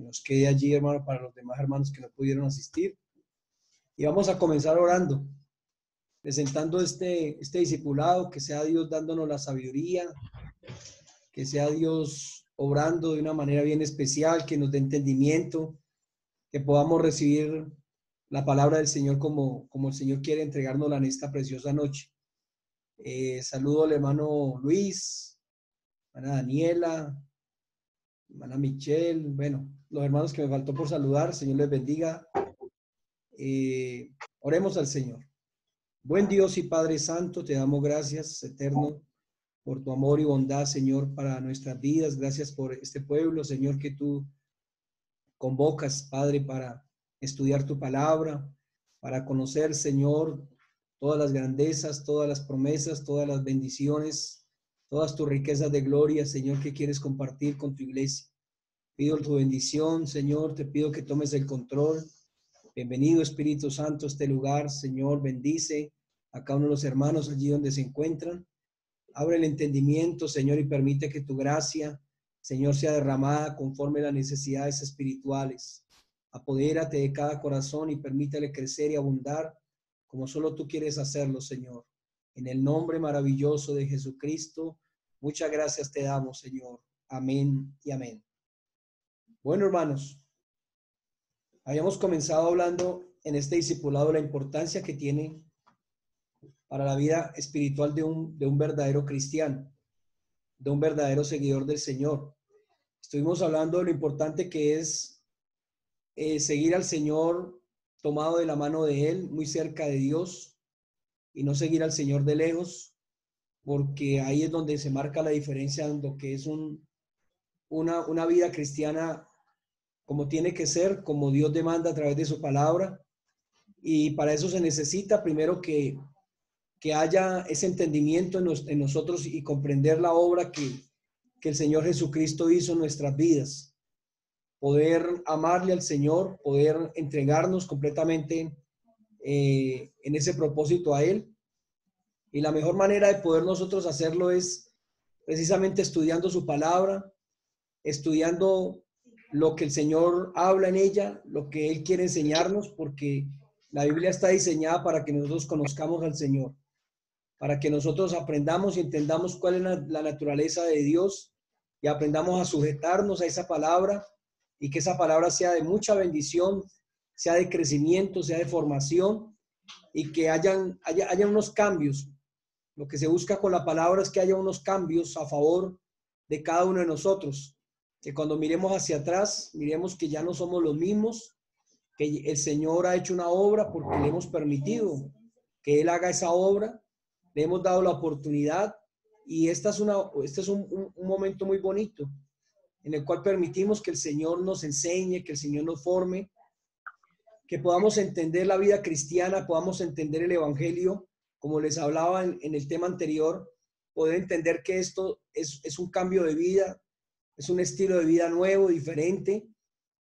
que nos quede allí, hermano, para los demás hermanos que no pudieron asistir. Y vamos a comenzar orando, presentando este discipulado, que sea Dios dándonos la sabiduría, que sea Dios obrando de una manera bien especial, que nos dé entendimiento, que podamos recibir la palabra del Señor como el Señor quiere entregárnosla en esta preciosa noche. Saludo al hermano Luis, hermana Daniela, hermana Michelle, bueno, los hermanos que me faltó por saludar, Señor les bendiga. Oremos al Señor. Buen Dios y Padre Santo, te damos gracias, eterno, por tu amor y bondad, Señor, para nuestras vidas. Gracias por este pueblo, Señor, que tú convocas, Padre, para estudiar tu palabra, para conocer, Señor, todas las grandezas, todas las promesas, todas las bendiciones, todas tus riquezas de gloria, Señor, que quieres compartir con tu iglesia. Pido tu bendición, Señor, te pido que tomes el control. Bienvenido, Espíritu Santo, a este lugar, Señor, bendice a cada uno de los hermanos allí donde se encuentran. Abre el entendimiento, Señor, y permite que tu gracia, Señor, sea derramada conforme a las necesidades espirituales. Apodérate de cada corazón y permítele crecer y abundar como solo tú quieres hacerlo, Señor. En el nombre maravilloso de Jesucristo, muchas gracias te damos, Señor. Amén y amén. Bueno, hermanos, habíamos comenzado hablando en este discipulado la importancia que tiene para la vida espiritual de un verdadero cristiano, de un verdadero seguidor del Señor. Estuvimos hablando de lo importante que es seguir al Señor tomado de la mano de Él, muy cerca de Dios, y no seguir al Señor de lejos, porque ahí es donde se marca la diferencia en lo que es una vida cristiana como tiene que ser, como Dios demanda a través de su palabra. Y para eso se necesita primero que haya ese entendimiento en nosotros y comprender la obra que el Señor Jesucristo hizo en nuestras vidas. Poder amarle al Señor, poder entregarnos completamente en ese propósito a Él. Y la mejor manera de poder nosotros hacerlo es precisamente estudiando su palabra, estudiando lo que el Señor habla en ella, lo que Él quiere enseñarnos, porque la Biblia está diseñada para que nosotros conozcamos al Señor, para que nosotros aprendamos y entendamos cuál es la naturaleza de Dios y aprendamos a sujetarnos a esa palabra y que esa palabra sea de mucha bendición, sea de crecimiento, sea de formación y que haya unos cambios. Lo que se busca con la palabra es que haya unos cambios a favor de cada uno de nosotros, que cuando miremos hacia atrás, miremos que ya no somos los mismos, que el Señor ha hecho una obra porque le hemos permitido que Él haga esa obra, le hemos dado la oportunidad y este es un momento muy bonito en el cual permitimos que el Señor nos enseñe, que el Señor nos forme, que podamos entender la vida cristiana, podamos entender el Evangelio, como les hablaba en el tema anterior, poder entender que esto es un cambio de vida, es un estilo de vida nuevo, diferente,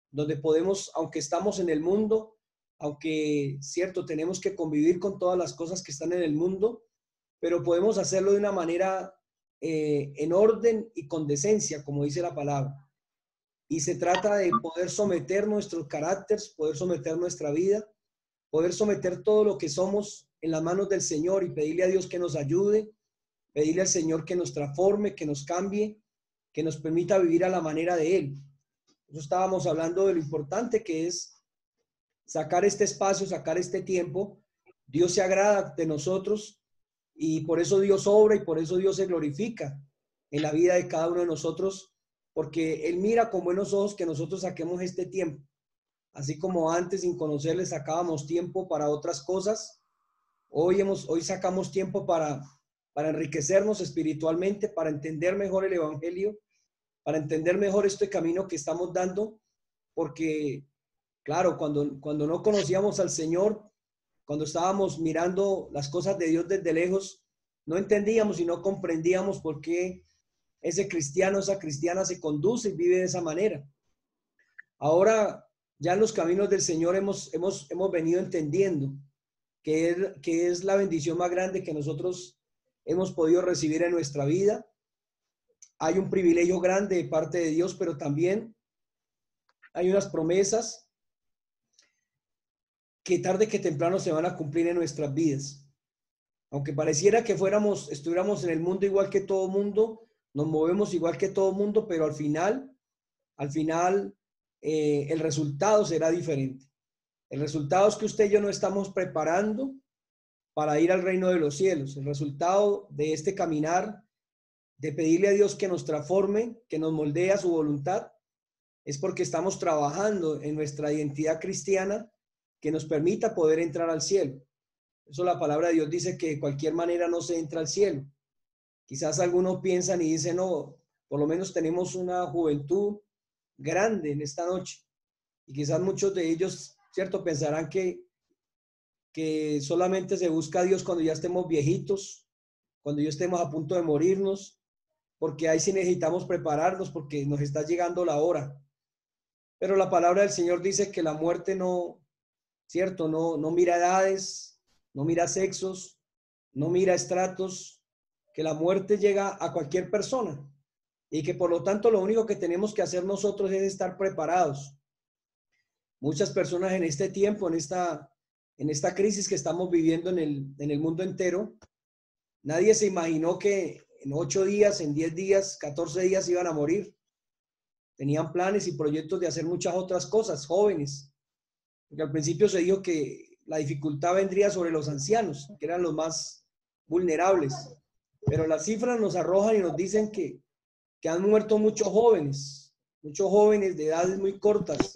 donde podemos, aunque estamos en el mundo, aunque, cierto, tenemos que convivir con todas las cosas que están en el mundo, pero podemos hacerlo de una manera en orden y con decencia, como dice la palabra. Y se trata de poder someter nuestros caracteres, poder someter nuestra vida, poder someter todo lo que somos en las manos del Señor y pedirle a Dios que nos ayude, pedirle al Señor que nos transforme, que nos cambie, que nos permita vivir a la manera de Él. Nosotros estábamos hablando de lo importante que es sacar este espacio, sacar este tiempo. Dios se agrada de nosotros y por eso Dios obra y por eso Dios se glorifica en la vida de cada uno de nosotros, porque Él mira con buenos ojos que nosotros saquemos este tiempo. Así como antes sin conocerle sacábamos tiempo para otras cosas, hoy sacamos tiempo para enriquecernos espiritualmente, para entender mejor el Evangelio, para entender mejor este camino que estamos dando, porque claro, cuando no conocíamos al Señor, cuando estábamos mirando las cosas de Dios desde lejos, no entendíamos y no comprendíamos por qué ese cristiano, esa cristiana se conduce y vive de esa manera. Ahora, ya en los caminos del Señor hemos venido entendiendo que es la bendición más grande que nosotros hemos podido recibir en nuestra vida. Hay un privilegio grande de parte de Dios, pero también hay unas promesas que tarde que temprano se van a cumplir en nuestras vidas. Aunque pareciera que estuviéramos en el mundo igual que todo mundo, nos movemos igual que todo mundo, pero al final, el resultado será diferente. El resultado es que usted y yo nos estamos preparando para ir al reino de los cielos. El resultado de este caminar, de pedirle a Dios que nos transforme, que nos moldee a su voluntad, es porque estamos trabajando en nuestra identidad cristiana que nos permita poder entrar al cielo. Eso la palabra de Dios dice que de cualquier manera no se entra al cielo. Quizás algunos piensan y dicen, no, por lo menos tenemos una juventud grande en esta noche. Y quizás muchos de ellos, cierto, pensarán que solamente se busca a Dios cuando ya estemos viejitos, cuando ya estemos a punto de morirnos, porque ahí sí necesitamos prepararnos porque nos está llegando la hora. Pero la palabra del Señor dice que la muerte no, cierto, no mira edades, no mira sexos, no mira estratos, que la muerte llega a cualquier persona y que por lo tanto lo único que tenemos que hacer nosotros es estar preparados. Muchas personas en este tiempo, en esta crisis que estamos viviendo en el mundo entero, nadie se imaginó que en 8 días, en 10 días, 14 días iban a morir. Tenían planes y proyectos de hacer muchas otras cosas, jóvenes. Porque al principio se dijo que la dificultad vendría sobre los ancianos, que eran los más vulnerables. Pero las cifras nos arrojan y nos dicen que han muerto muchos jóvenes de edades muy cortas,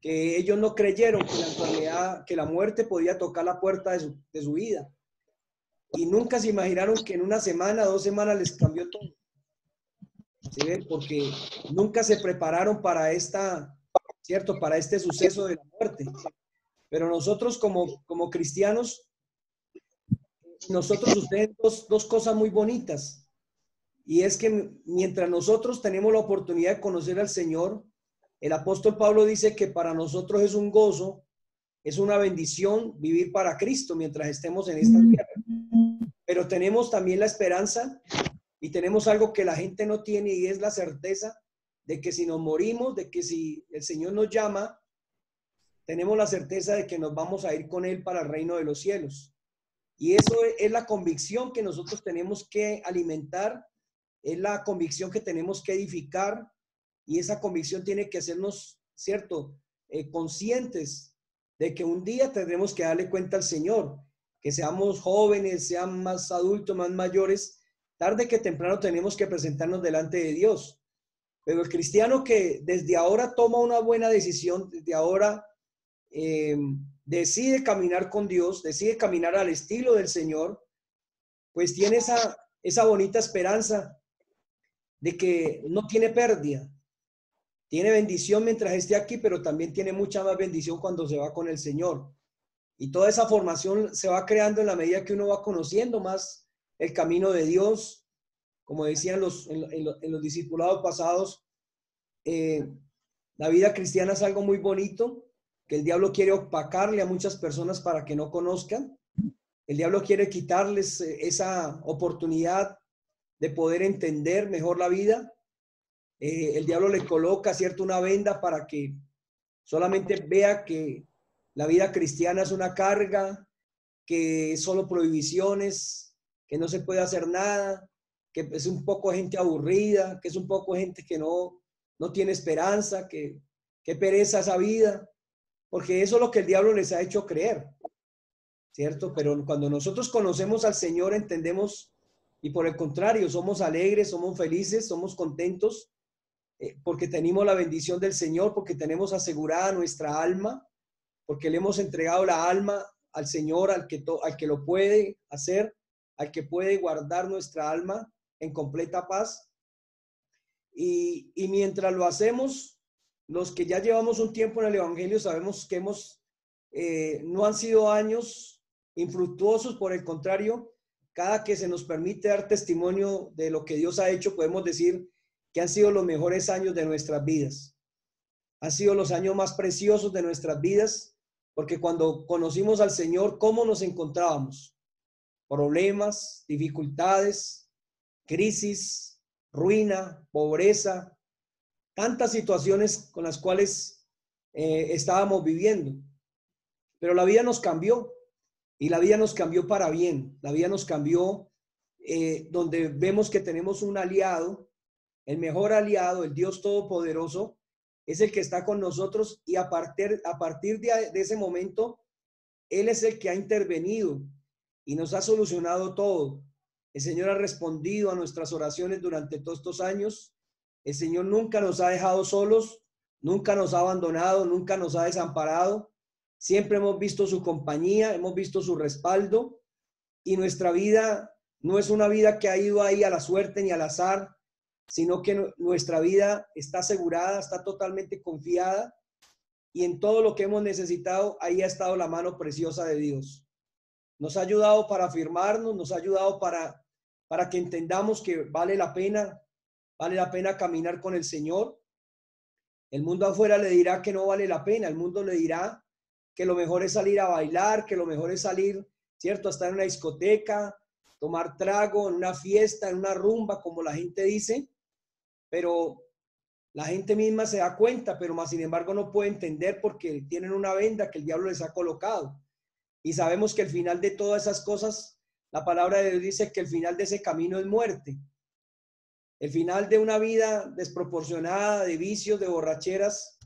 que ellos no creyeron que la enfermedad, que la muerte podía tocar la puerta de su vida. Y nunca se imaginaron que en una semana, 2 semanas les cambió todo. ¿Sí ven? Porque nunca se prepararon para ¿cierto? Para este suceso de la muerte. Pero nosotros como cristianos, ustedes dos cosas muy bonitas. Y es que mientras nosotros tenemos la oportunidad de conocer al Señor, el apóstol Pablo dice que para nosotros es un gozo, es una bendición vivir para Cristo mientras estemos en esta tierra. Pero tenemos también la esperanza y tenemos algo que la gente no tiene y es la certeza de que si nos morimos, de que si el Señor nos llama, tenemos la certeza de que nos vamos a ir con Él para el reino de los cielos. Y eso es la convicción que nosotros tenemos que alimentar, es la convicción que tenemos que edificar, y esa convicción tiene que hacernos, ¿cierto?, conscientes de que un día tendremos que darle cuenta al Señor, que seamos jóvenes, sean más adultos, más mayores, tarde que temprano tenemos que presentarnos delante de Dios. Pero el cristiano que desde ahora toma una buena decisión, desde ahora decide caminar con Dios, decide caminar al estilo del Señor, pues tiene esa bonita esperanza de que no tiene pérdida. Tiene bendición mientras esté aquí, pero también tiene mucha más bendición cuando se va con el Señor. Y toda esa formación se va creando en la medida que uno va conociendo más el camino de Dios. Como decían en los discipulados pasados, la vida cristiana es algo muy bonito, que el diablo quiere opacarle a muchas personas para que no conozcan. El diablo quiere quitarles esa oportunidad de poder entender mejor la vida. El diablo le coloca, ¿cierto?, una venda para que solamente vea que la vida cristiana es una carga, que es solo prohibiciones, que no se puede hacer nada, que es un poco gente aburrida, que es un poco gente que no tiene esperanza, que pereza esa vida, porque eso es lo que el diablo les ha hecho creer, ¿cierto? Pero cuando nosotros conocemos al Señor, entendemos, y por el contrario, somos alegres, somos felices, somos contentos, porque tenemos la bendición del Señor, porque tenemos asegurada nuestra alma, porque le hemos entregado la alma al Señor, al que lo puede hacer, al que puede guardar nuestra alma en completa paz. Y mientras lo hacemos, los que ya llevamos un tiempo en el Evangelio sabemos que no han sido años infructuosos, por el contrario, cada que se nos permite dar testimonio de lo que Dios ha hecho, podemos decir que han sido los mejores años de nuestras vidas. Han sido los años más preciosos de nuestras vidas, porque cuando conocimos al Señor, ¿cómo nos encontrábamos? Problemas, dificultades, crisis, ruina, pobreza, tantas situaciones con las cuales estábamos viviendo. Pero la vida nos cambió y la vida nos cambió para bien. La vida nos cambió donde vemos que tenemos un aliado, el mejor aliado, el Dios Todopoderoso, es el que está con nosotros y a partir de ese momento, Él es el que ha intervenido y nos ha solucionado todo. El Señor ha respondido a nuestras oraciones durante todos estos años. El Señor nunca nos ha dejado solos, nunca nos ha abandonado, nunca nos ha desamparado. Siempre hemos visto su compañía, hemos visto su respaldo y nuestra vida no es una vida que ha ido ahí a la suerte ni al azar, sino que nuestra vida está asegurada, está totalmente confiada y en todo lo que hemos necesitado, ahí ha estado la mano preciosa de Dios. Nos ha ayudado para afirmarnos, nos ha ayudado para que entendamos que vale la pena caminar con el Señor. El mundo afuera le dirá que no vale la pena, el mundo le dirá que lo mejor es salir a bailar, que lo mejor es salir, ¿cierto?, a estar en una discoteca, tomar trago, en una fiesta, en una rumba, como la gente dice, pero la gente misma se da cuenta, pero más sin embargo no puede entender porque tienen una venda que el diablo les ha colocado. Y sabemos que el final de todas esas cosas, la palabra de Dios dice que el final de ese camino es muerte. El final de una vida desproporcionada, de vicios, de borracheras,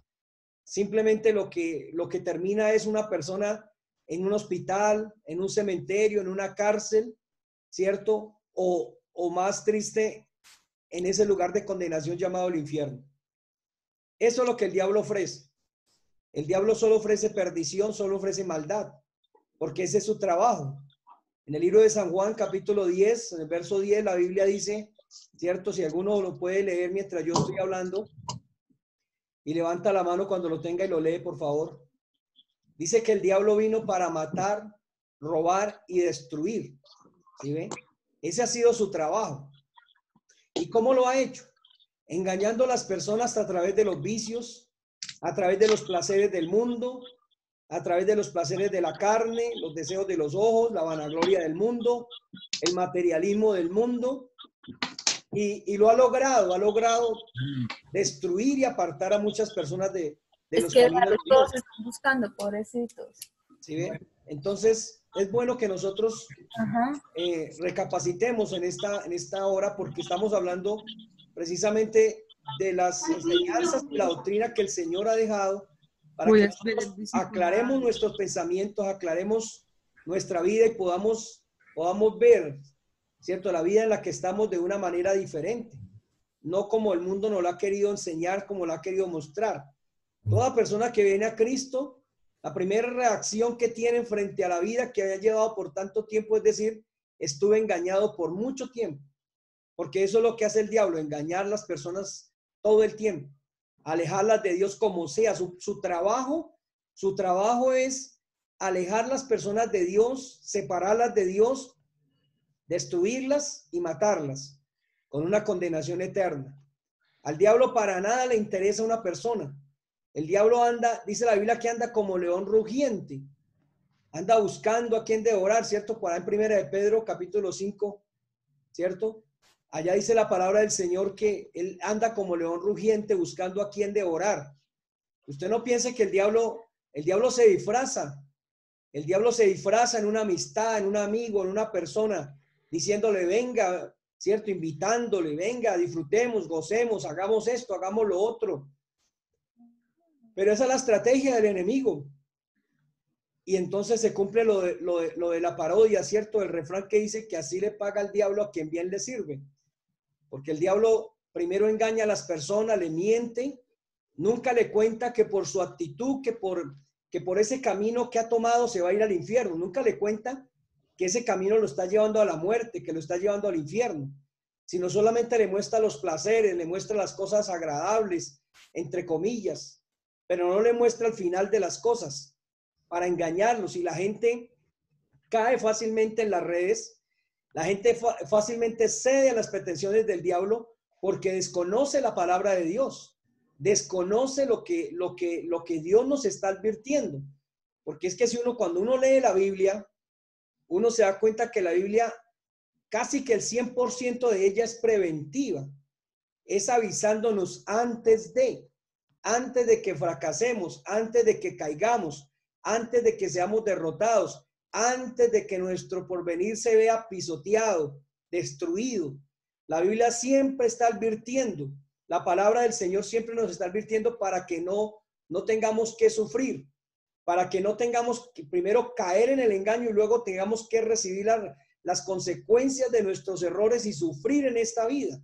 simplemente lo que termina es una persona en un hospital, en un cementerio, en una cárcel, ¿cierto? O más triste, en ese lugar de condenación llamado el infierno. Eso es lo que el diablo ofrece. El diablo solo ofrece perdición, solo ofrece maldad, porque ese es su trabajo. En el libro de San Juan, capítulo 10, en el verso 10, la Biblia dice, ¿cierto? Si alguno lo puede leer mientras yo estoy hablando, y levanta la mano cuando lo tenga y lo lee, por favor. Dice que el diablo vino para matar, robar y destruir. ¿Sí ven? Ese ha sido su trabajo. ¿Y cómo lo ha hecho? Engañando a las personas a través de los vicios, a través de los placeres del mundo, a través de los placeres de la carne, los deseos de los ojos, la vanagloria del mundo, el materialismo del mundo. Y lo ha logrado destruir y apartar a muchas personas de los caminos de Dios. Todos están buscando, pobrecitos. ¿Sí ven? Entonces, es bueno que nosotros recapacitemos en esta hora porque estamos hablando precisamente de las enseñanzas y la doctrina que el Señor ha dejado para que nosotros aclaremos nuestros pensamientos, aclaremos nuestra vida y podamos ver, ¿cierto?, la vida en la que estamos de una manera diferente, no como el mundo nos lo ha querido enseñar, como lo ha querido mostrar. Toda persona que viene a Cristo, la primera reacción que tiene frente a la vida que haya llevado por tanto tiempo es decir, estuve engañado por mucho tiempo, porque eso es lo que hace el diablo, engañar a las personas todo el tiempo, alejarlas de Dios como sea. Su trabajo es alejar las personas de Dios, separarlas de Dios, destruirlas y matarlas con una condenación eterna. Al diablo para nada le interesa una persona. El diablo anda, dice la Biblia, que anda como león rugiente, anda buscando a quien devorar, ¿cierto? Por ahí en Primera de Pedro, capítulo 5, ¿cierto? Allá dice la palabra del Señor que él anda como león rugiente buscando a quien devorar. Usted no piense que el diablo se disfraza. El diablo se disfraza en una amistad, en un amigo, en una persona, diciéndole, venga, ¿cierto? Invitándole, venga, disfrutemos, gocemos, hagamos esto, hagamos lo otro. Pero esa es la estrategia del enemigo. Y entonces se cumple lo de la parodia, ¿cierto? El refrán que dice que así le paga el diablo a quien bien le sirve. Porque el diablo primero engaña a las personas, le miente, nunca le cuenta que por su actitud, que por ese camino que ha tomado se va a ir al infierno. Nunca le cuenta que ese camino lo está llevando a la muerte, que lo está llevando al infierno. Sino solamente le muestra los placeres, le muestra las cosas agradables, entre comillas, pero no le muestra el final de las cosas para engañarlos. Y la gente cae fácilmente en las redes, la gente fácilmente cede a las pretensiones del diablo porque desconoce la palabra de Dios, desconoce lo que Dios nos está advirtiendo. Porque es que cuando uno lee la Biblia, uno se da cuenta que la Biblia, casi que el 100% de ella es preventiva, es avisándonos antes de. antes de que fracasemos, antes de que caigamos, antes de que seamos derrotados, antes de que nuestro porvenir se vea pisoteado, destruido. La Biblia siempre está advirtiendo, la palabra del Señor siempre nos está advirtiendo para que no tengamos que sufrir, para que no tengamos que primero caer en el engaño y luego tengamos que recibir las consecuencias de nuestros errores y sufrir en esta vida.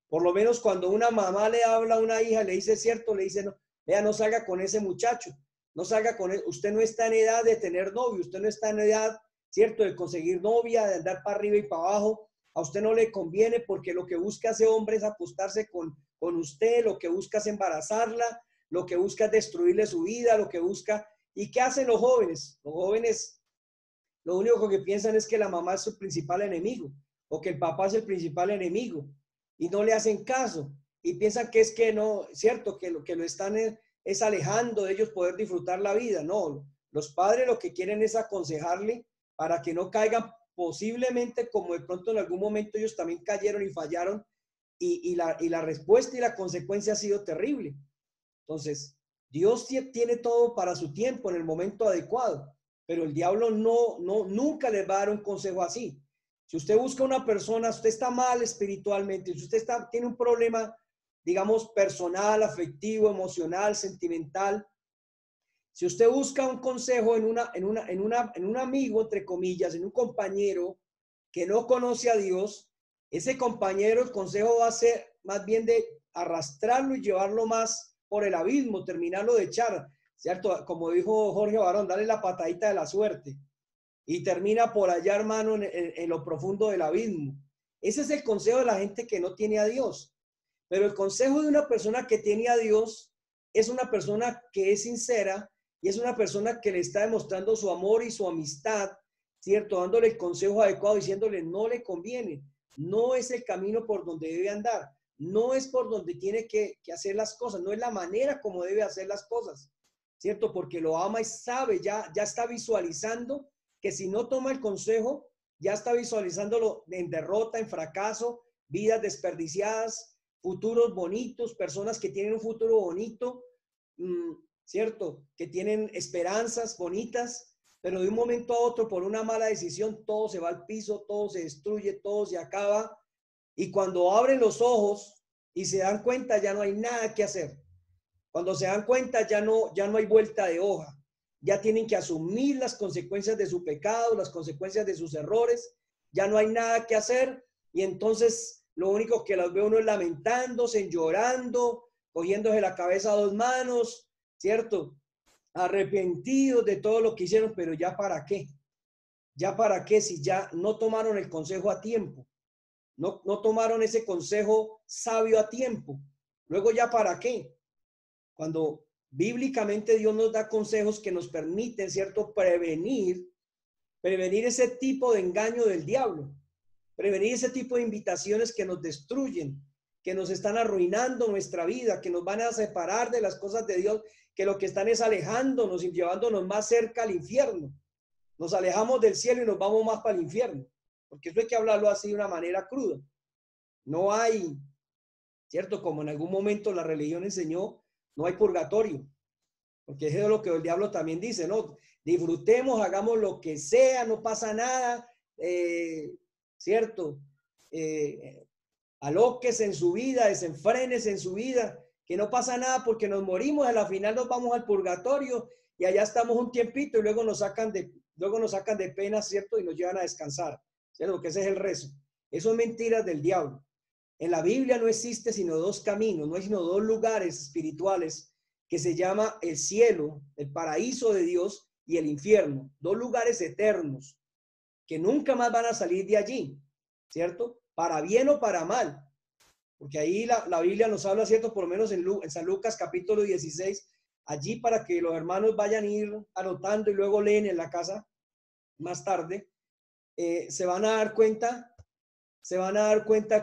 Por lo menos cuando una mamá le habla a una hija, le dice cierto, le dice, no, vea, no salga con ese muchacho, no salga con él, usted no está en edad de tener novio, usted no está en edad, cierto, de conseguir novia, de andar para arriba y para abajo, a usted no le conviene porque lo que busca ese hombre es acostarse con usted, lo que busca es embarazarla, lo que busca es destruirle su vida, lo que busca. ¿Y qué hacen los jóvenes? Los jóvenes lo único que piensan es que la mamá es su principal enemigo o que el papá es el principal enemigo y no le hacen caso y piensan que es que no, cierto, que lo están es alejando de ellos poder disfrutar la vida. No, los padres lo que quieren es aconsejarle para que no caigan posiblemente como de pronto en algún momento ellos también cayeron y fallaron y la respuesta y la consecuencia ha sido terrible. Entonces, Dios tiene todo para su tiempo en el momento adecuado, pero el diablo nunca les va a dar un consejo así. Si usted busca una persona, usted está mal espiritualmente, si usted tiene un problema, digamos, personal, afectivo, emocional, sentimental, si usted busca un consejo en un amigo, entre comillas, en un compañero que no conoce a Dios, ese compañero, el consejo va a ser más bien de arrastrarlo y llevarlo más por el abismo, terminarlo de echar, ¿cierto? Como dijo Jorge Barón, darle la patadita de la suerte y termina por allá, hermano, en lo profundo del abismo. Ese es el consejo de la gente que no tiene a Dios. Pero el consejo de una persona que tiene a Dios es una persona que es sincera y es una persona que le está demostrando su amor y su amistad, ¿cierto? Dándole el consejo adecuado, diciéndole no le conviene, no es el camino por donde debe andar, no es por donde tiene que hacer las cosas, no es la manera como debe hacer las cosas, ¿cierto? Porque lo ama y sabe, ya está visualizando que si no toma el consejo, ya está visualizándolo en derrota, en fracaso, vidas desperdiciadas, futuros bonitos, personas que tienen un futuro bonito, ¿cierto? Que tienen esperanzas bonitas, pero de un momento a otro, por una mala decisión, todo se va al piso, todo se destruye, todo se acaba. Y cuando abren los ojos y se dan cuenta, ya no hay nada que hacer. Cuando se dan cuenta, ya no hay vuelta de hoja. Ya tienen que asumir las consecuencias de su pecado, las consecuencias de sus errores. Ya no hay nada que hacer. Y entonces lo único que las ve uno es lamentándose, llorando, cogiéndose la cabeza a dos manos, ¿cierto? Arrepentidos de todo lo que hicieron, pero ¿ya para qué? ¿Ya para qué si ya no tomaron el consejo a tiempo? No tomaron ese consejo sabio a tiempo. Luego, ¿ya para qué? Cuando bíblicamente Dios nos da consejos que nos permiten, ¿cierto?, prevenir ese tipo de engaño del diablo, prevenir ese tipo de invitaciones que nos destruyen, que nos están arruinando nuestra vida, que nos van a separar de las cosas de Dios, que lo que están es alejándonos y llevándonos más cerca al infierno. Nos alejamos del cielo y nos vamos más para el infierno, porque eso hay que hablarlo así de una manera cruda. No hay, ¿cierto? Como en algún momento la religión enseñó, no hay purgatorio, porque eso es lo que el diablo también dice, ¿no? Disfrutemos, hagamos lo que sea, no pasa nada, ¿cierto? Alóquese en su vida, desenfrénese en su vida, que no pasa nada porque nos morimos, a la final nos vamos al purgatorio y allá estamos un tiempito y luego nos sacan de pena, ¿cierto? Y nos llevan a descansar, ¿cierto? Porque ese es el rezo. Eso es mentiras del diablo. En la Biblia no existe sino dos caminos, no hay sino dos lugares espirituales que se llama el cielo, el paraíso de Dios y el infierno. Dos lugares eternos que nunca más van a salir de allí, ¿cierto? Para bien o para mal. Porque ahí la Biblia nos habla, ¿cierto? Por lo menos en San Lucas capítulo 16, allí para que los hermanos vayan a ir anotando y luego leen en la casa más tarde, se van a dar cuenta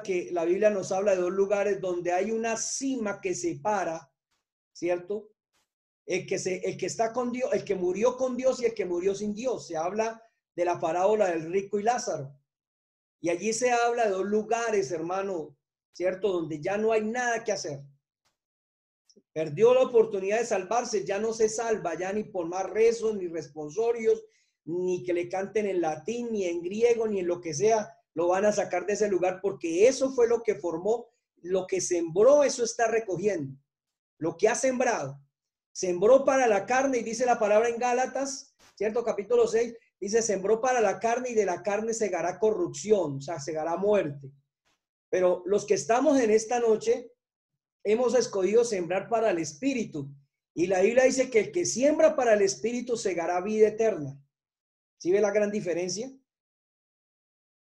que la Biblia nos habla de dos lugares donde hay una cima que separa, ¿cierto? El que está con Dios, el que murió con Dios y el que murió sin Dios. Se habla de la parábola del rico y Lázaro. Y allí se habla de dos lugares, hermano, ¿cierto? Donde ya no hay nada que hacer. Perdió la oportunidad de salvarse, ya no se salva, ya ni por más rezos, ni responsorios, ni que le canten en latín, ni en griego, ni en lo que sea, lo van a sacar de ese lugar, porque eso fue lo que formó, lo que sembró, eso está recogiendo. Lo que ha sembrado, sembró para la carne, y dice la palabra en Gálatas, ¿cierto? Capítulo 6, dice, sembró para la carne y de la carne segará corrupción, o sea, segará muerte. Pero los que estamos en esta noche, hemos escogido sembrar para el Espíritu. Y la Biblia dice que el que siembra para el Espíritu segará vida eterna. ¿Sí ve la gran diferencia?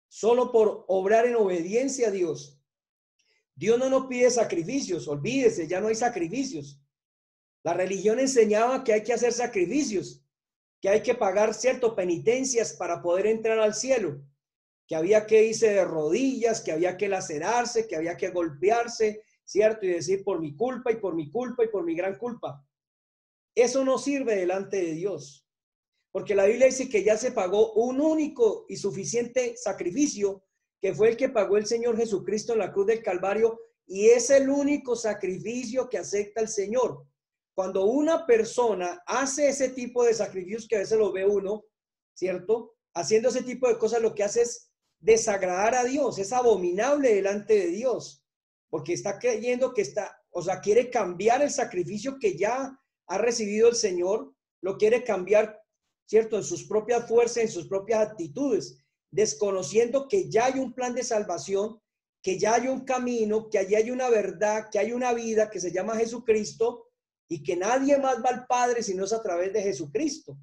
Solo por obrar en obediencia a Dios. Dios no nos pide sacrificios, olvídese, ya no hay sacrificios. La religión enseñaba que hay que hacer sacrificios, que hay que pagar ciertas penitencias para poder entrar al cielo, que había que irse de rodillas, que había que lacerarse, que había que golpearse, ¿cierto? Y decir por mi culpa y por mi culpa y por mi gran culpa. Eso no sirve delante de Dios, porque la Biblia dice que ya se pagó un único y suficiente sacrificio, que fue el que pagó el Señor Jesucristo en la cruz del Calvario, y es el único sacrificio que acepta el Señor. Cuando una persona hace ese tipo de sacrificios, que a veces lo ve uno, ¿cierto? Haciendo ese tipo de cosas, lo que hace es desagradar a Dios, es abominable delante de Dios, porque está creyendo que quiere cambiar el sacrificio que ya ha recibido el Señor, lo quiere cambiar, ¿cierto? En sus propias fuerzas, en sus propias actitudes, desconociendo que ya hay un plan de salvación, que ya hay un camino, que allí hay una verdad, que hay una vida que se llama Jesucristo y que nadie más va al Padre si no es a través de Jesucristo.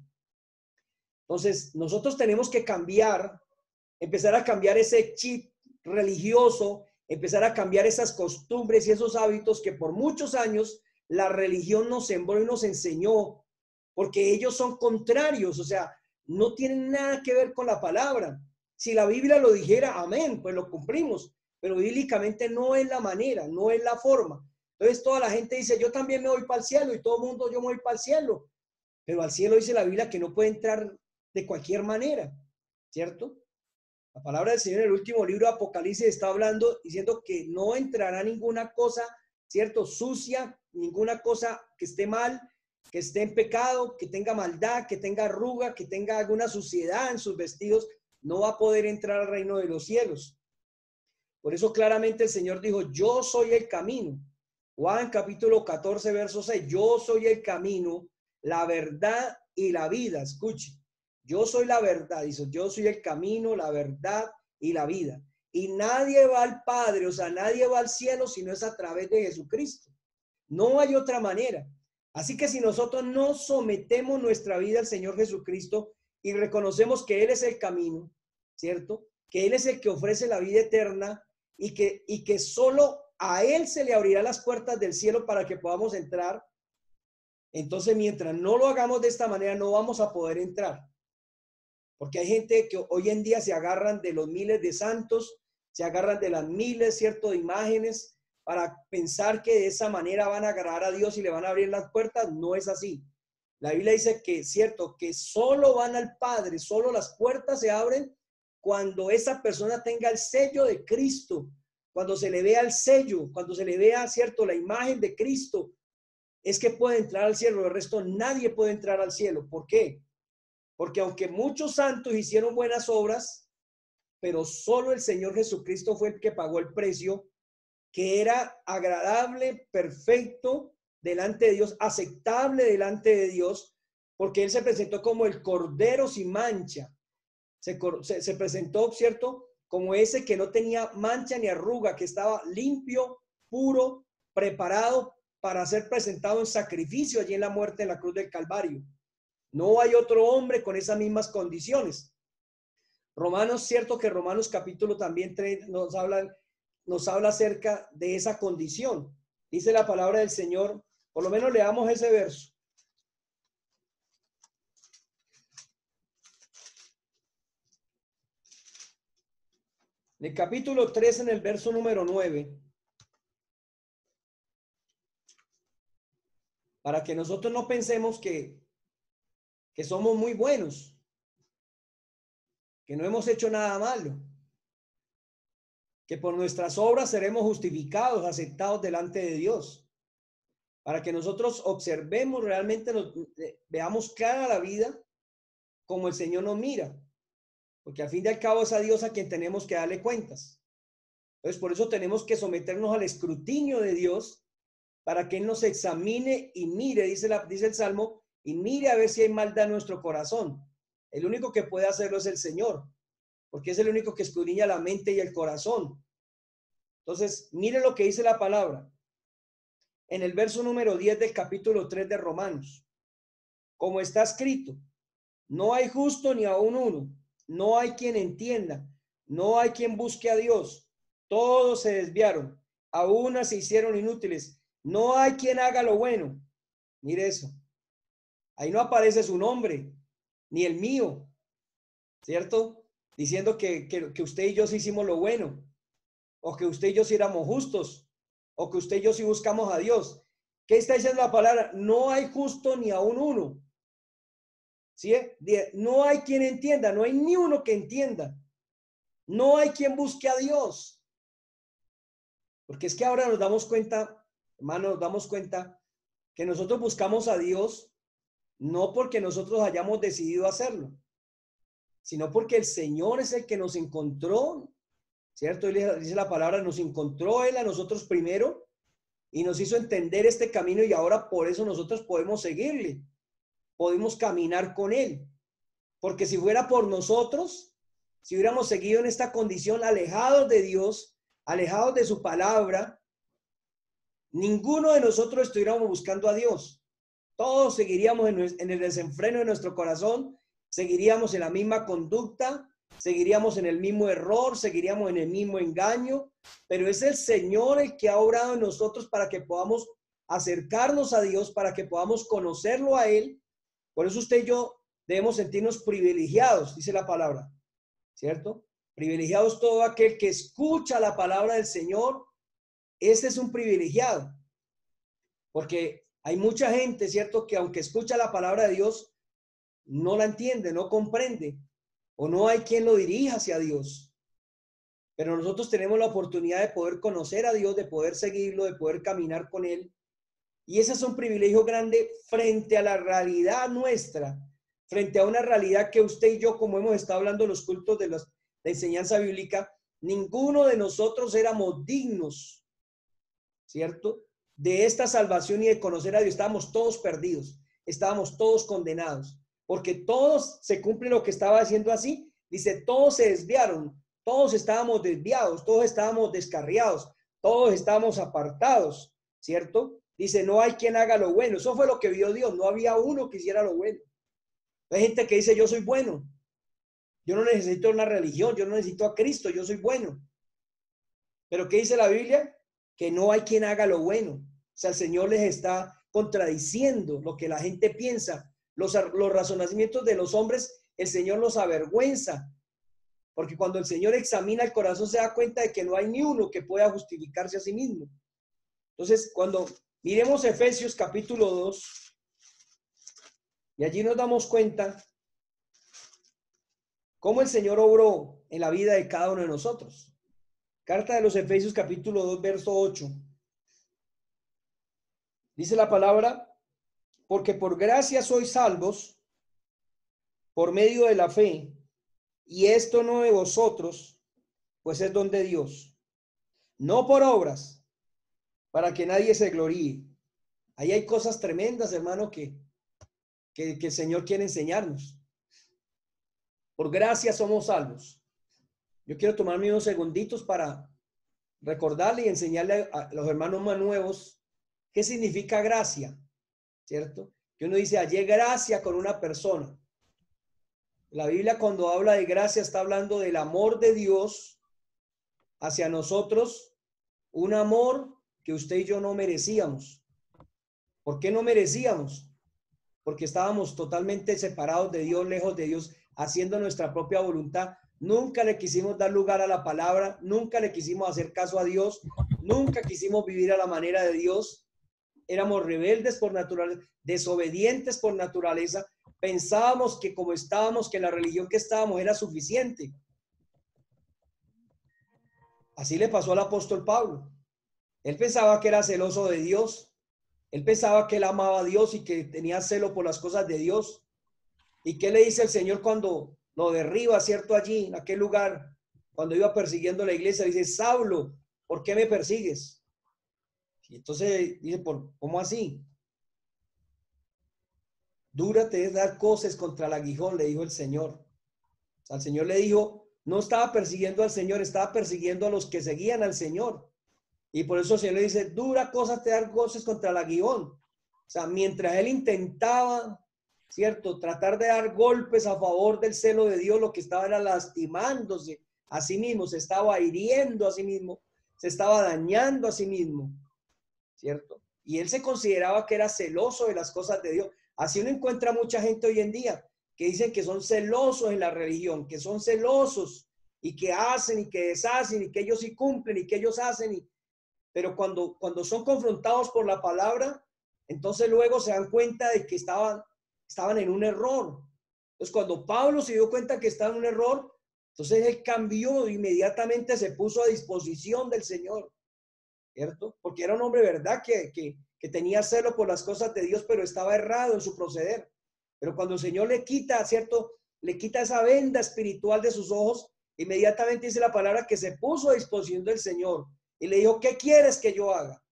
Entonces, nosotros tenemos que cambiar, empezar a cambiar ese chip religioso, empezar a cambiar esas costumbres y esos hábitos que por muchos años la religión nos sembró y nos enseñó, porque ellos son contrarios, o sea, no tienen nada que ver con la palabra. Si la Biblia lo dijera, amén, pues lo cumplimos, pero bíblicamente no es la manera, no es la forma. Entonces toda la gente dice, yo también me voy para el cielo, y todo el mundo, yo me voy para el cielo, pero al cielo dice la Biblia que no puede entrar de cualquier manera, ¿cierto? La palabra del Señor en el último libro de Apocalipsis está hablando, diciendo que no entrará ninguna cosa, ¿cierto? Sucia, ninguna cosa que esté mal, que esté en pecado, que tenga maldad, que tenga arruga, que tenga alguna suciedad en sus vestidos, no va a poder entrar al reino de los cielos. Por eso claramente el Señor dijo, yo soy el camino. Juan capítulo 14, verso 6, yo soy el camino, la verdad y la vida. Escuche. Yo soy la verdad, dice, yo soy el camino, la verdad y la vida. Y nadie va al Padre, o sea, nadie va al cielo si no es a través de Jesucristo. No hay otra manera. Así que si nosotros no sometemos nuestra vida al Señor Jesucristo y reconocemos que Él es el camino, ¿cierto? Que Él es el que ofrece la vida eterna y que solo a Él se le abrirá las puertas del cielo para que podamos entrar. Entonces, mientras no lo hagamos de esta manera, no vamos a poder entrar. Porque hay gente que hoy en día se agarran de los miles de santos, se agarran de las miles, ¿cierto?, de imágenes para pensar que de esa manera van a agradar a Dios y le van a abrir las puertas. No es así. La Biblia dice que, cierto, que solo van al Padre, solo las puertas se abren cuando esa persona tenga el sello de Cristo, cuando se le vea el sello, cuando se le vea, cierto, la imagen de Cristo, es que puede entrar al cielo. El resto nadie puede entrar al cielo. ¿Por qué? Porque aunque muchos santos hicieron buenas obras, pero solo el Señor Jesucristo fue el que pagó el precio, que era agradable, perfecto delante de Dios, aceptable delante de Dios, porque Él se presentó como el Cordero sin mancha. Se presentó, ¿cierto?, como ese que no tenía mancha ni arruga, que estaba limpio, puro, preparado para ser presentado en sacrificio allí en la muerte en la cruz del Calvario. No hay otro hombre con esas mismas condiciones. Romanos, cierto que Romanos capítulo también 3 nos habla acerca de esa condición. Dice la palabra del Señor, por lo menos leamos ese verso. En el capítulo 3, en el verso número 9, para que nosotros no pensemos que somos muy buenos, que no hemos hecho nada malo, que por nuestras obras seremos justificados, aceptados delante de Dios. para que nosotros observemos realmente, veamos clara la vida como el Señor nos mira, porque al fin y al cabo es a Dios a quien tenemos que darle cuentas. Entonces, por eso tenemos que someternos al escrutinio de Dios para que Él nos examine y mire, dice el Salmo, y mire a ver si hay maldad en nuestro corazón. El único que puede hacerlo es el Señor, porque es el único que escudriña la mente y el corazón. Entonces, mire lo que dice la palabra. En el verso número 10 del capítulo 3 de Romanos. Como está escrito, no hay justo ni aun uno, no hay quien entienda, no hay quien busque a Dios. Todos se desviaron, a una se hicieron inútiles. No hay quien haga lo bueno. Mire eso. Ahí no aparece su nombre, ni el mío, ¿cierto? Diciendo que usted y yo sí hicimos lo bueno, o que usted y yo sí éramos justos, o que usted y yo sí buscamos a Dios. ¿Qué está diciendo la palabra? No hay justo ni aun uno. ¿Sí? No hay quien entienda, no hay ni uno que entienda. No hay quien busque a Dios. Porque es que ahora nos damos cuenta, hermano, nos damos cuenta que nosotros buscamos a Dios no porque nosotros hayamos decidido hacerlo, sino porque el Señor es el que nos encontró, ¿cierto? Dice la palabra, nos encontró Él a nosotros primero y nos hizo entender este camino y ahora por eso nosotros podemos seguirle, podemos caminar con Él. Porque si fuera por nosotros, si hubiéramos seguido en esta condición alejados de Dios, alejados de su palabra, ninguno de nosotros estuviéramos buscando a Dios. Todos seguiríamos en el desenfreno de nuestro corazón, seguiríamos en la misma conducta, seguiríamos en el mismo error, seguiríamos en el mismo engaño, pero es el Señor el que ha obrado en nosotros para que podamos acercarnos a Dios, para que podamos conocerlo a Él. Por eso usted y yo debemos sentirnos privilegiados, dice la palabra, ¿cierto? Privilegiados todo aquel que escucha la palabra del Señor. Ese es un privilegiado, porque hay mucha gente, ¿cierto?, que aunque escucha la palabra de Dios, no la entiende, no comprende, o no hay quien lo dirija hacia Dios. Pero nosotros tenemos la oportunidad de poder conocer a Dios, de poder seguirlo, de poder caminar con Él. Y ese es un privilegio grande frente a la realidad nuestra, frente a una realidad que usted y yo, como hemos estado hablando en los cultos de la enseñanza bíblica, ninguno de nosotros éramos dignos, ¿cierto?, de esta salvación y de conocer a Dios. Estábamos todos perdidos, estábamos todos condenados, porque todos se cumple lo que estaba haciendo así. Dice, todos se desviaron, todos estábamos desviados, todos estábamos descarriados, todos estábamos apartados, ¿cierto? Dice, no hay quien haga lo bueno. Eso fue lo que vio Dios, no había uno que hiciera lo bueno. Hay gente que dice, yo soy bueno, yo no necesito una religión, yo no necesito a Cristo, yo soy bueno. Pero ¿qué dice la Biblia? Que no hay quien haga lo bueno. O sea, el Señor les está contradiciendo lo que la gente piensa. Los razonamientos de los hombres, el Señor los avergüenza. Porque cuando el Señor examina el corazón se da cuenta de que no hay ni uno que pueda justificarse a sí mismo. Entonces, cuando miremos Efesios capítulo 2, y allí nos damos cuenta cómo el Señor obró en la vida de cada uno de nosotros. Carta de los Efesios capítulo 2, verso 8. Dice la palabra, porque por gracia sois salvos por medio de la fe, y esto no de vosotros, pues es don de Dios, no por obras, para que nadie se gloríe. Ahí hay cosas tremendas, hermano, que el Señor quiere enseñarnos. Por gracia somos salvos. Yo quiero tomarme unos segunditos para recordarle y enseñarle a los hermanos más nuevos qué significa gracia, ¿cierto? Que uno dice, hallé gracia con una persona. La Biblia cuando habla de gracia está hablando del amor de Dios hacia nosotros, un amor que usted y yo no merecíamos. ¿Por qué no merecíamos? Porque estábamos totalmente separados de Dios, lejos de Dios, haciendo nuestra propia voluntad. Nunca le quisimos dar lugar a la palabra, nunca le quisimos hacer caso a Dios, nunca quisimos vivir a la manera de Dios. Éramos rebeldes por naturaleza, desobedientes por naturaleza. Pensábamos que como estábamos, que la religión que estábamos era suficiente. Así le pasó al apóstol Pablo. Él pensaba que era celoso de Dios. Él pensaba que él amaba a Dios y que tenía celo por las cosas de Dios. ¿Y qué le dice el Señor cuando lo derriba, cierto, allí, en aquel lugar, cuando iba persiguiendo la iglesia? Dice, Saulo, ¿por qué me persigues? Y entonces dice, ¿cómo así? Dúrate es dar coces contra el aguijón, le dijo el Señor. O sea, el Señor le dijo, no estaba persiguiendo al Señor, estaba persiguiendo a los que seguían al Señor. Y por eso el Señor le dice, dura cosa te dar coces contra el aguijón. O sea, mientras él intentaba, ¿cierto?, tratar de dar golpes a favor del celo de Dios, lo que estaba era lastimándose a sí mismo, se estaba hiriendo a sí mismo, se estaba dañando a sí mismo, ¿cierto? Y él se consideraba que era celoso de las cosas de Dios. Así uno encuentra mucha gente hoy en día que dicen que son celosos en la religión, que son celosos y que hacen y que deshacen y que ellos sí cumplen y que ellos hacen. Pero cuando son confrontados por la palabra, entonces luego se dan cuenta de que estaban en un error. Entonces cuando Pablo se dio cuenta que estaba en un error, entonces él cambió, inmediatamente se puso a disposición del Señor, ¿cierto? Porque era un hombre, ¿verdad? Que tenía celo por las cosas de Dios, pero estaba errado en su proceder. Pero cuando el Señor le quita, ¿cierto? Le quita esa venda espiritual de sus ojos, inmediatamente dice la palabra que se puso a disposición del Señor y le dijo, ¿qué quieres que yo haga?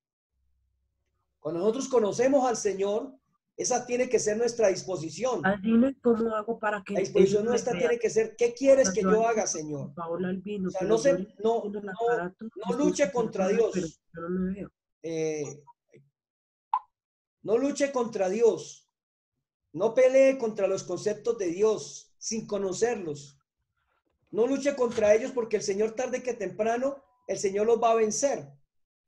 Cuando nosotros conocemos al Señor, esa tiene que ser nuestra disposición. Dime cómo hago para La que ellos disposición me nuestra vean. tiene que ser, ¿qué quieres que Yo yo antes haga, con Señor? Paola Albino, O sea, pero yo le estoy no, viendo el aparato y no estoy luche contra escuchando, pero Dios. yo no me veo. No luche contra Dios. No pelee contra los conceptos de Dios sin conocerlos. No luche contra ellos porque el Señor tarde que temprano, el Señor los va a vencer.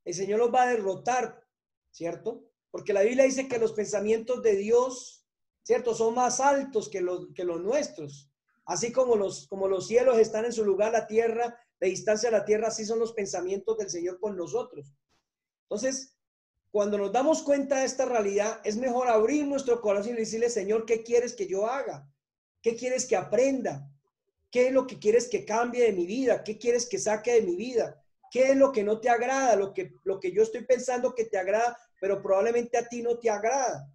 El Señor los va a derrotar, ¿cierto? Porque la Biblia dice que los pensamientos de Dios, ¿cierto?, son más altos que los nuestros. Así como los cielos están en su lugar, la tierra, de distancia a la tierra, así son los pensamientos del Señor con nosotros. Entonces, cuando nos damos cuenta de esta realidad, es mejor abrir nuestro corazón y decirle, Señor, ¿qué quieres que yo haga? ¿Qué quieres que aprenda? ¿Qué es lo que quieres que cambie de mi vida? ¿Qué quieres que saque de mi vida? ¿Qué es lo que no te agrada? Lo que yo estoy pensando que te agrada, pero probablemente a ti no te agrada.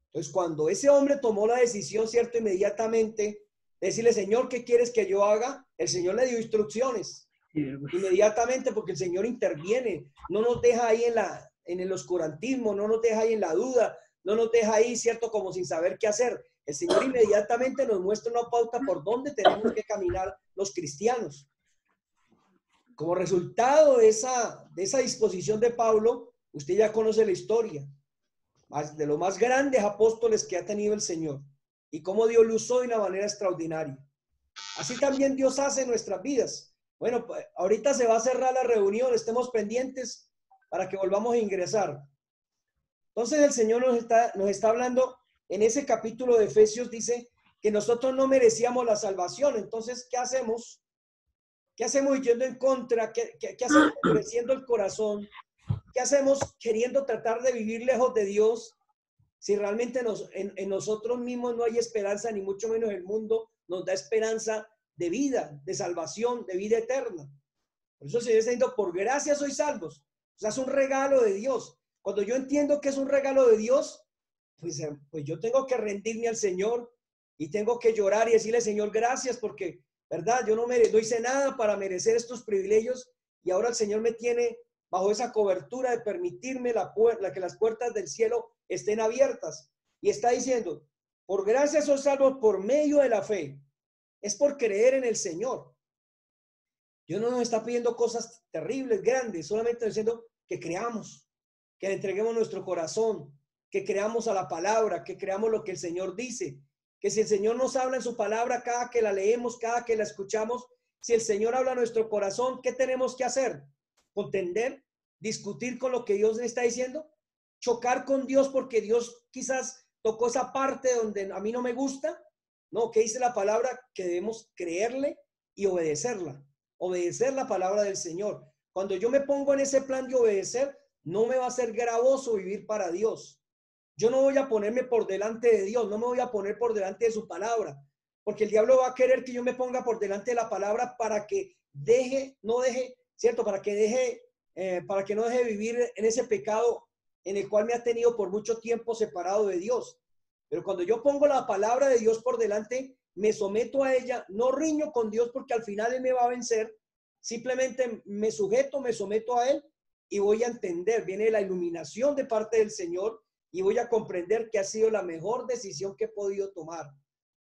Entonces, cuando ese hombre tomó la decisión, ¿cierto? Inmediatamente, decirle, Señor, ¿qué quieres que yo haga? El Señor le dio instrucciones. Inmediatamente, porque el Señor interviene. No nos deja ahí en el oscurantismo, no nos deja ahí en la duda, no nos deja ahí, ¿cierto? Como sin saber qué hacer. El Señor inmediatamente nos muestra una pauta por dónde tenemos que caminar los cristianos. Como resultado de esa disposición de Pablo, usted ya conoce la historia de los más grandes apóstoles que ha tenido el Señor y cómo Dios lo usó de una manera extraordinaria. Así también Dios hace en nuestras vidas. Bueno, ahorita se va a cerrar la reunión, estemos pendientes para que volvamos a ingresar. Entonces el Señor nos está hablando en ese capítulo de Efesios, dice que nosotros no merecíamos la salvación. Entonces, ¿qué hacemos? ¿Qué hacemos yendo en contra? ¿Qué hacemos endureciendo el corazón? ¿Qué hacemos queriendo tratar de vivir lejos de Dios si realmente en nosotros mismos no hay esperanza, ni mucho menos el mundo nos da esperanza de vida, de salvación, de vida eterna? Por eso el Señor está diciendo, por gracia sois salvos. O sea, es un regalo de Dios. Cuando yo entiendo que es un regalo de Dios, pues yo tengo que rendirme al Señor y tengo que llorar y decirle, Señor, gracias, porque, ¿verdad? Yo no hice nada para merecer estos privilegios y ahora el Señor me tiene bajo esa cobertura de permitirme que las puertas del cielo estén abiertas. Y está diciendo, por gracia sois salvos por medio de la fe. Es por creer en el Señor. Dios no nos está pidiendo cosas terribles, grandes, solamente diciendo que creamos, que le entreguemos nuestro corazón, que creamos a la palabra, que creamos lo que el Señor dice, que si el Señor nos habla en su palabra, cada que la leemos, cada que la escuchamos, si el Señor habla a nuestro corazón, ¿qué tenemos que hacer? ¿Contender? ¿Discutir con lo que Dios le está diciendo? ¿Chocar con Dios porque Dios quizás tocó esa parte donde a mí no me gusta? No, ¿qué dice la palabra? Que debemos creerle y obedecerla. Obedecer la palabra del Señor. Cuando yo me pongo en ese plan de obedecer, no me va a ser gravoso vivir para Dios. Yo no voy a ponerme por delante de Dios, no me voy a poner por delante de su palabra, porque el diablo va a querer que yo me ponga por delante de la palabra para que no deje, ¿cierto? Para que no deje vivir en ese pecado en el cual me ha tenido por mucho tiempo separado de Dios. Pero cuando yo pongo la palabra de Dios por delante, me someto a ella, no riño con Dios porque al final Él me va a vencer, simplemente me sujeto, me someto a Él y voy a entender, viene la iluminación de parte del Señor y voy a comprender que ha sido la mejor decisión que he podido tomar.